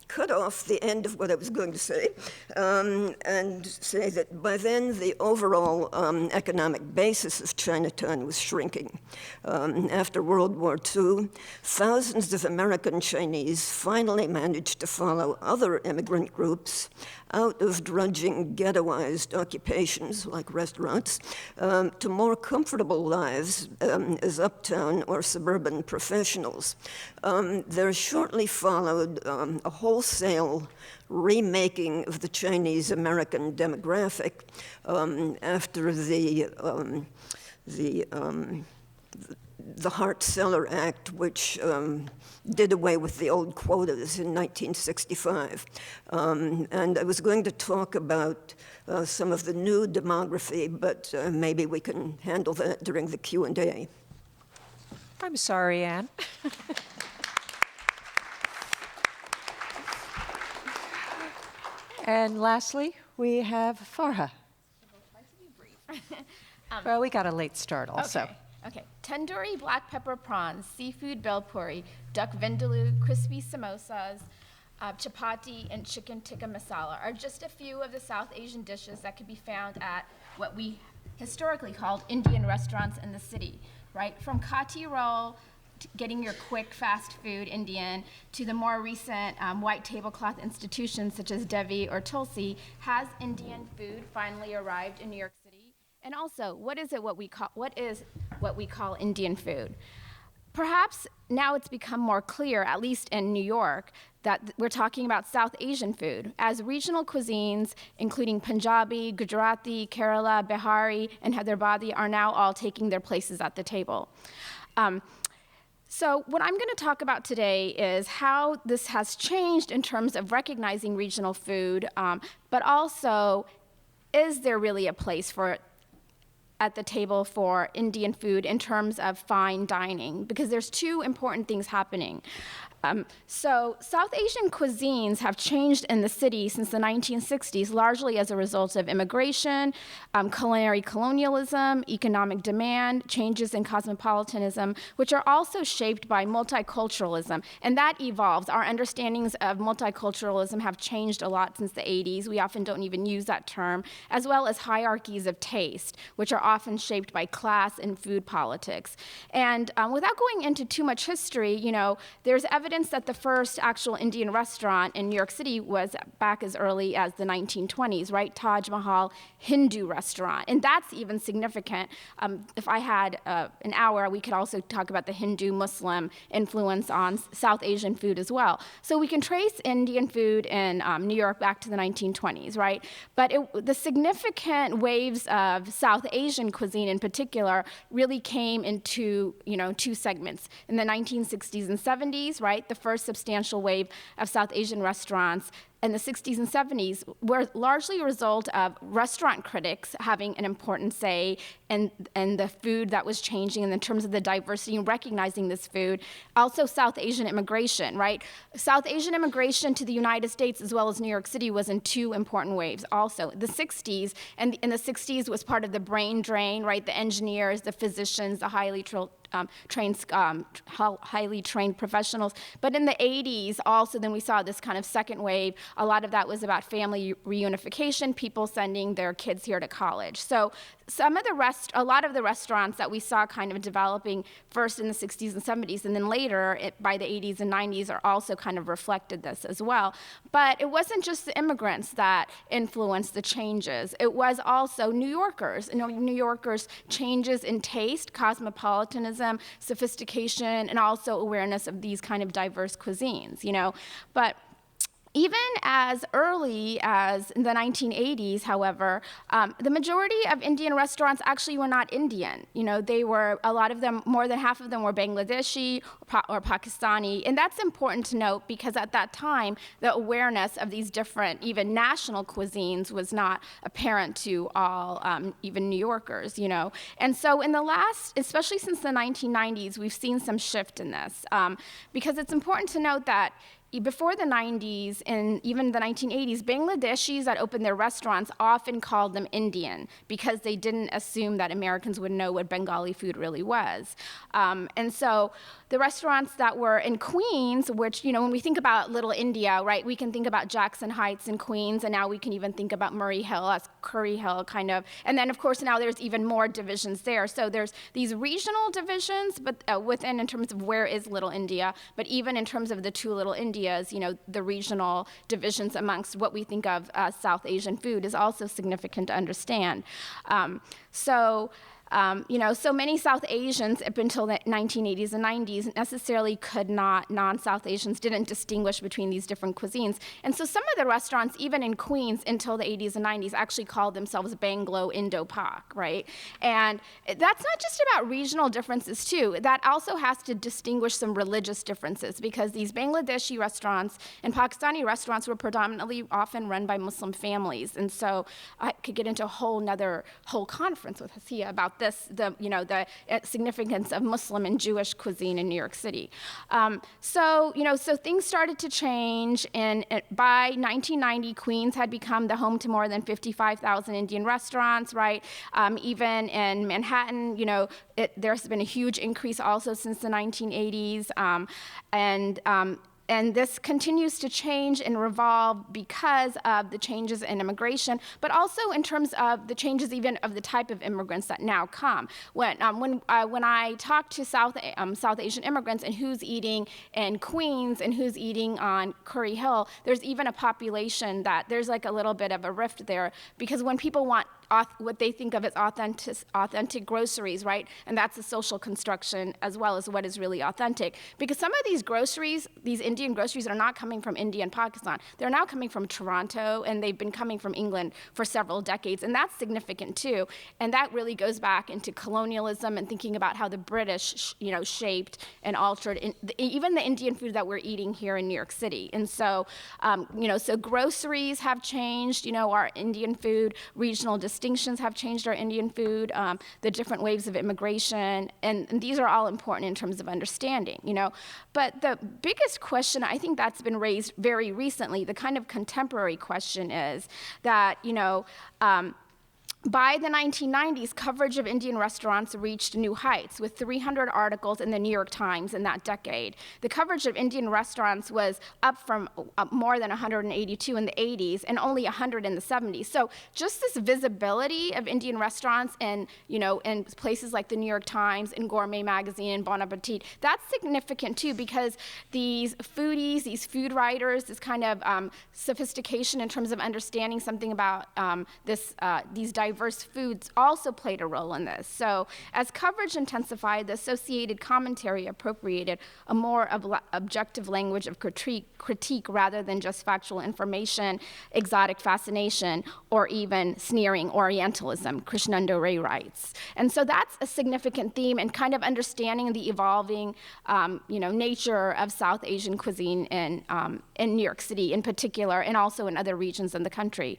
cut off the end of what I was going to say and say that by then the overall economic basis of Chinatown was shrinking. After World War II, thousands of American Chinese finally managed to follow other immigrant groups out of drudging, ghettoized occupations like restaurants to more comfortable lives as uptown or suburban professionals. There shortly followed a wholesale remaking of the Chinese-American demographic after the Hart-Celler Act, which did away with the old quotas in 1965. And I was going to talk about some of the new demography, but maybe we can handle that during the Q&A. I'm sorry, Anne. And lastly, we have Farha. Well, we got a late start also. Okay. Tandoori black pepper prawns, seafood bel puri, duck vindaloo, crispy samosas, chapati, and chicken tikka masala are just a few of the South Asian dishes that could be found at what we historically called Indian restaurants in the city, right? From kati roll, getting your quick, fast food Indian, to the more recent white tablecloth institutions such as Devi or Tulsi, has Indian food finally arrived in New York City? And also, what is what we call Indian food? Perhaps now it's become more clear, at least in New York, that we're talking about South Asian food, as regional cuisines, including Punjabi, Gujarati, Kerala, Bihari, and Hyderabadi, are now all taking their places at the table. So what I'm going to talk about today is how this has changed in terms of recognizing regional food, but also, is there really a place for it at the table for Indian food in terms of fine dining? Because there's two important things happening. So South Asian cuisines have changed in the city since the 1960s, largely as a result of immigration, culinary colonialism, economic demand, changes in cosmopolitanism, which are also shaped by multiculturalism. And that evolves. Our understandings of multiculturalism have changed a lot since the 80s. We often don't even use that term, as well as hierarchies of taste, which are often shaped by class and food politics. And without going into too much history, there's evidence that the first actual Indian restaurant in New York City was back as early as the 1920s, right? Taj Mahal Hindu restaurant. And that's even significant. If I had an hour, we could also talk about the Hindu-Muslim influence on South Asian food as well. So we can trace Indian food in New York back to the 1920s, right? But the significant waves of South Asian cuisine in particular really came into, two segments. In the 1960s and 70s, right? The first substantial wave of South Asian restaurants in the 60s and 70s were largely a result of restaurant critics having an important say in the food that was changing and in terms of the diversity and recognizing this food. Also South Asian immigration, right? South Asian immigration to the United States as well as New York City was in two important waves also. The 60s, and in the 60s was part of the brain drain, right? The engineers, the physicians, the highly trained professionals. But in the 80s also, then we saw this kind of second wave. A lot of that was about family reunification, people sending their kids here to college. So a lot of the restaurants that we saw kind of developing first in the 60s and 70s, and then later by the 80s and 90s are also kind of reflected this as well. But it wasn't just the immigrants that influenced the changes. It was also New Yorkers. New Yorkers' changes in taste, cosmopolitanism, tourism, sophistication, and also awareness of these kind of diverse cuisines, you know. But even as early as the 1980s, however, the majority of Indian restaurants actually were not Indian. You know, they were, a lot of them, more than half of them were Bangladeshi or Pakistani. And that's important to note because at that time, the awareness of these different, even national cuisines was not apparent to all, even New Yorkers, you know. And so in the last, especially since the 1990s, we've seen some shift in this because it's important to note that before the 90s and even the 1980s, Bangladeshis that opened their restaurants often called them Indian because they didn't assume that Americans would know what Bengali food really was. And so the restaurants that were in Queens, which, you know, when we think about Little India, right, we can think about Jackson Heights in Queens, and now we can even think about Murray Hill as Curry Hill, kind of. And then, of course, now there's even more divisions there. So there's these regional divisions, but within, in terms of where is Little India, but even in terms of the two Little Indias, you know, the regional divisions amongst what we think of as South Asian food is also significant to understand. You know, so many South Asians up until the 1980s and 90s necessarily could not, non-South Asians didn't distinguish between these different cuisines. And so some of the restaurants, even in Queens until the 80s and 90s, actually called themselves Banglo-Indo-Pak, right? And that's not just about regional differences too. That also has to distinguish some religious differences because these Bangladeshi restaurants and Pakistani restaurants were predominantly often run by Muslim families. And so I could get into a whole conference with Hasia about this, the significance of Muslim and Jewish cuisine in New York City. So things started to change, and by 1990, Queens had become the home to more than 55,000 Indian restaurants, right? Even in Manhattan, you know, there's been a huge increase also since the 1980s, and this continues to change and revolve because of the changes in immigration, but also in terms of the changes even of the type of immigrants that now come. When I talk to South Asian immigrants and who's eating in Queens and who's eating on Curry Hill, there's even a population that there's like a little bit of a rift there because when people want what they think of as authentic groceries, right? And that's a social construction as well as what is really authentic. Because some of these groceries, these Indian groceries, are not coming from India and Pakistan. They're now coming from Toronto, and they've been coming from England for several decades, and that's significant too. And that really goes back into colonialism and thinking about how the British, shaped and altered even the Indian food that we're eating here in New York City. And so, so groceries have changed, our Indian food, regional distinctions have changed our Indian food, the different waves of immigration, and these are all important in terms of understanding, But the biggest question I think that's been raised very recently, the kind of contemporary question is that, by the 1990s, coverage of Indian restaurants reached new heights with 300 articles in the New York Times in that decade. The coverage of Indian restaurants was up from more than 182 in the 80s and only 100 in the 70s. So just this visibility of Indian restaurants in places like the New York Times and Gourmet Magazine and Bon Appetit, that's significant too because these foodies, these food writers, this kind of sophistication in terms of understanding something about these diverse foods also played a role in this. So as coverage intensified, the associated commentary appropriated a more objective language of critique rather than just factual information, exotic fascination, or even sneering Orientalism, Krishnendu Ray writes. And so that's a significant theme and kind of understanding the evolving nature of South Asian cuisine in New York City in particular, and also in other regions in the country.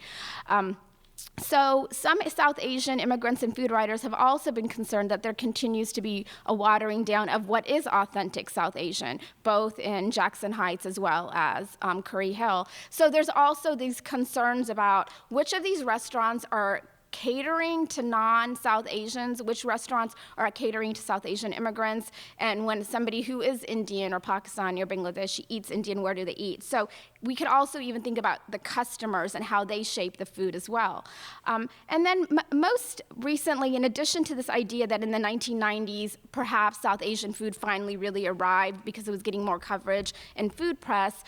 So some South Asian immigrants and food writers have also been concerned that there continues to be a watering down of what is authentic South Asian, both in Jackson Heights as well as Curry Hill. So there's also these concerns about which of these restaurants are catering to non-South Asians, which restaurants are catering to South Asian immigrants, and when somebody who is Indian or Pakistani or Bangladeshi eats Indian, where do they eat? So we could also even think about the customers and how they shape the food as well. And then most recently, in addition to this idea that in the 1990s, perhaps South Asian food finally really arrived because it was getting more coverage in food press,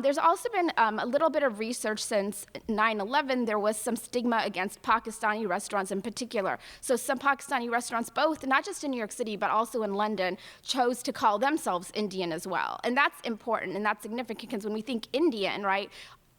there's also been a little bit of research since 9/11. There was some stigma against Pakistani Pakistani restaurants in particular. So some Pakistani restaurants, both, not just in New York City, but also in London, chose to call themselves Indian as well. And that's important and that's significant because when we think Indian, right,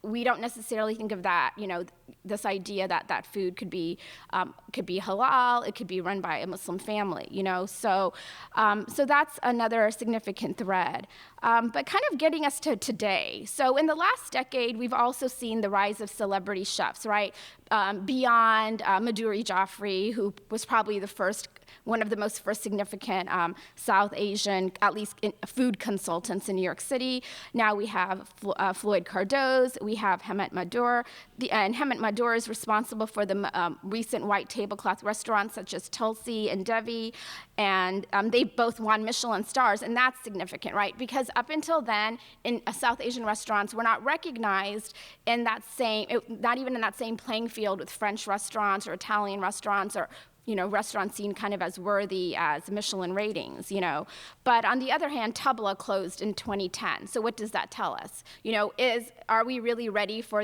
we don't necessarily think of that, you know, this idea that that food could be halal, it could be run by a Muslim family, you know. So that's another significant thread. But kind of getting us to today. So in the last decade, we've also seen the rise of celebrity chefs, right? Beyond Madhuri Jaffrey, who was probably one of the most significant South Asian, at least food consultants in New York City. Now we have Floyd Cardoz, we have Hemant Madur, and Hemant Madur is responsible for the recent white tablecloth restaurants such as Tulsi and Devi, and they both won Michelin stars, and that's significant, right? Because up until then, in South Asian restaurants were not recognized in that not even in that same playing field with French restaurants or Italian restaurants or, you know, restaurants seen kind of as worthy as Michelin ratings, you know. But on the other hand, Tabla closed in 2010. So what does that tell us? You know, are we really ready for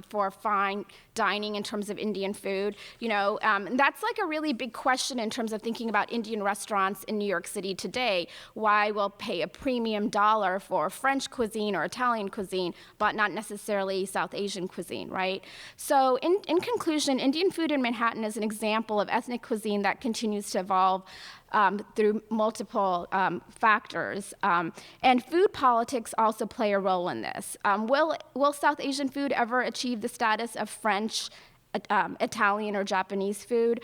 for fine dining in terms of Indian food? You know, that's like a really big question in terms of thinking about Indian restaurants in New York City today. Why we'll pay a premium dollar for French cuisine or Italian cuisine, but not necessarily South Asian cuisine, right? So in conclusion, Indian food in Manhattan is an example of ethnic cuisine that continues to evolve through multiple factors. And food politics also play a role in this. Will South Asian food ever achieve the status of French, Italian, or Japanese food?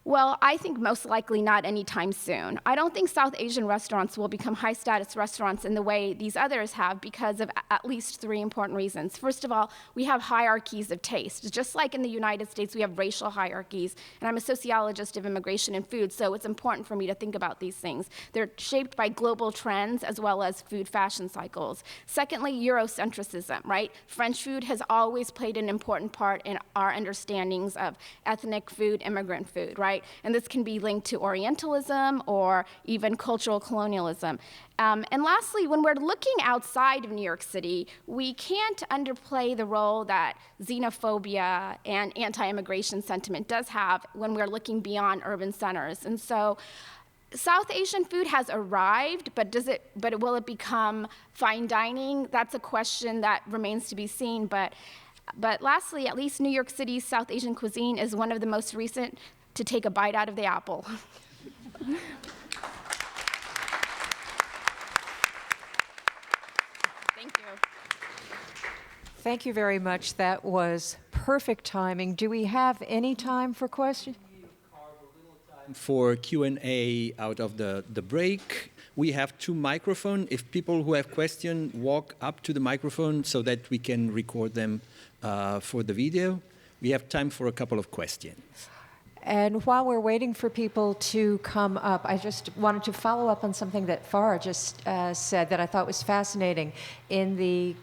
Well, I think most likely not anytime soon. I don't think South Asian restaurants will become high-status restaurants in the way these others have because of at least 3 important reasons. First of all, we have hierarchies of taste. Just like in the United States, we have racial hierarchies, and I'm a sociologist of immigration and food, so it's important for me to think about these things. They're shaped by global trends as well as food fashion cycles. Secondly, Eurocentrism, right? French food has always played an important part in our understandings of ethnic food, immigrant food, right? And this can be linked to Orientalism or even cultural colonialism. And lastly, when we're looking outside of New York City, we can't underplay the role that xenophobia and anti-immigration sentiment does have when we're looking beyond urban centers. And so South Asian food has arrived, but will it become fine dining? That's a question that remains to be seen. But lastly, at least New York City's South Asian cuisine is one of the most recent to take a bite out of the apple. Thank you. Thank you very much. That was perfect timing. Do we have any time for questions? For Q&A out of the break. We have 2 microphones. If people who have questions walk up to the microphone so that we can record them for the video. We have time for a couple of questions. And while we're waiting for people to come up, I just wanted to follow up on something that Farha just said that I thought was fascinating. In the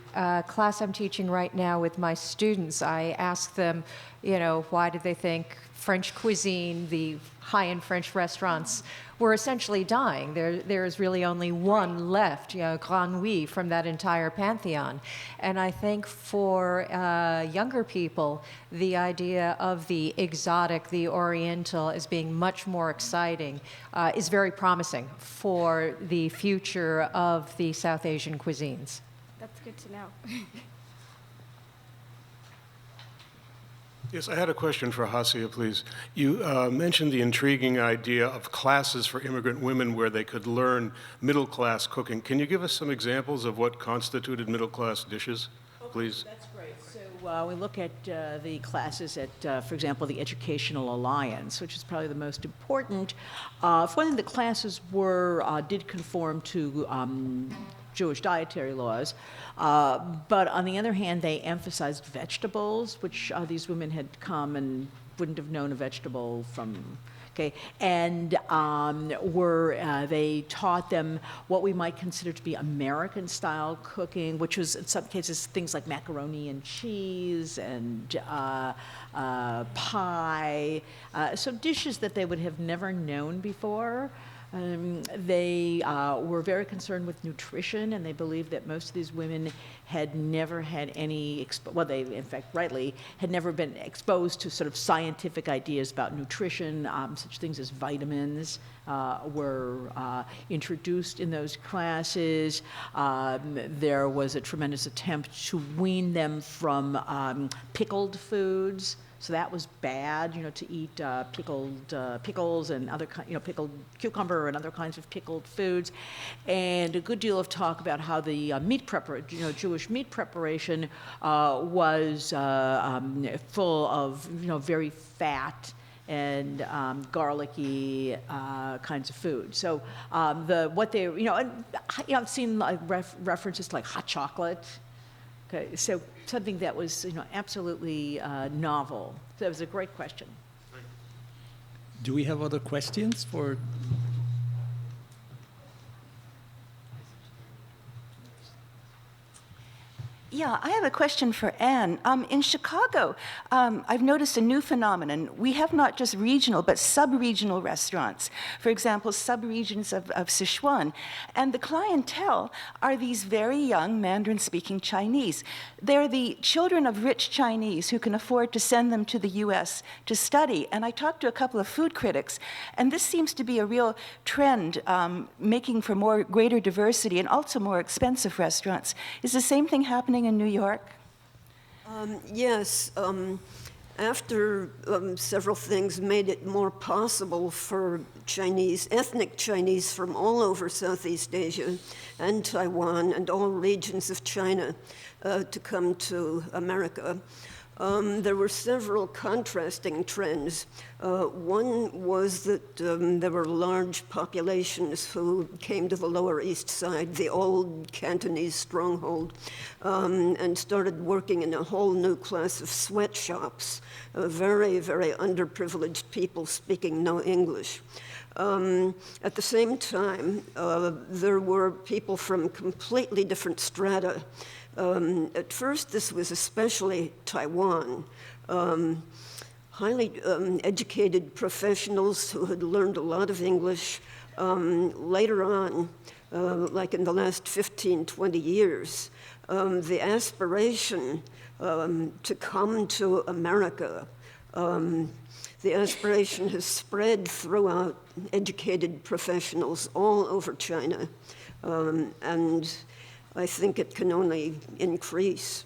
class I'm teaching right now with my students, I asked them, you know, why did they think French cuisine, the high-end French restaurants, were essentially dying. There is really only one left, you know, Grand Oui, from that entire pantheon. And I think for younger people, the idea of the exotic, the oriental, as being much more exciting is very promising for the future of the South Asian cuisines. That's good to know. Yes, I had a question for Hasia, please. You mentioned the intriguing idea of classes for immigrant women where they could learn middle-class cooking. Can you give us some examples of what constituted middle-class dishes, please? That's great. So we look at the classes at, for example, the Educational Alliance, which is probably the most important. For one thing, the classes did conform to Jewish dietary laws, but on the other hand, they emphasized vegetables, which these women had come and wouldn't have known a vegetable from. Okay, and they taught them what we might consider to be American-style cooking, which was in some cases things like macaroni and cheese and pie, so dishes that they would have never known before. They were very concerned with nutrition, and they believed that most of these women had never had any, well, they, in fact, rightly, had never been exposed to sort of scientific ideas about nutrition. Such things as vitamins were introduced in those classes. There was a tremendous attempt to wean them from pickled foods. So that was bad, to eat pickles and other, pickled cucumber and other kinds of pickled foods, and a good deal of talk about how the meat preparation, Jewish meat preparation was full of, very fat and garlicky kinds of food. So I've seen references to like hot chocolate. Okay, so something that was, absolutely novel. So that was a great question. Do we have other questions for? Yeah, I have a question for Anne. In Chicago, I've noticed a new phenomenon. We have not just regional, but sub-regional restaurants. For example, sub-regions of Sichuan. And the clientele are these very young Mandarin-speaking Chinese. They're the children of rich Chinese who can afford to send them to the US to study. And I talked to a couple of food critics, and this seems to be a real trend, making for greater diversity and also more expensive restaurants. Is the same thing happening in New York? Yes. After several things made it more possible for ethnic Chinese from all over Southeast Asia and Taiwan and all regions of China to come to America, there were several contrasting trends. One was that there were large populations who came to the Lower East Side, the old Cantonese stronghold, and started working in a whole new class of sweatshops, very, very underprivileged people speaking no English. At the same time, there were people from completely different strata. At first, this was especially Taiwan. Highly educated professionals who had learned a lot of English. Later on, like in the last 15, 20 years, the aspiration to come to America, the aspiration has spread throughout educated professionals all over China, and I think it can only increase.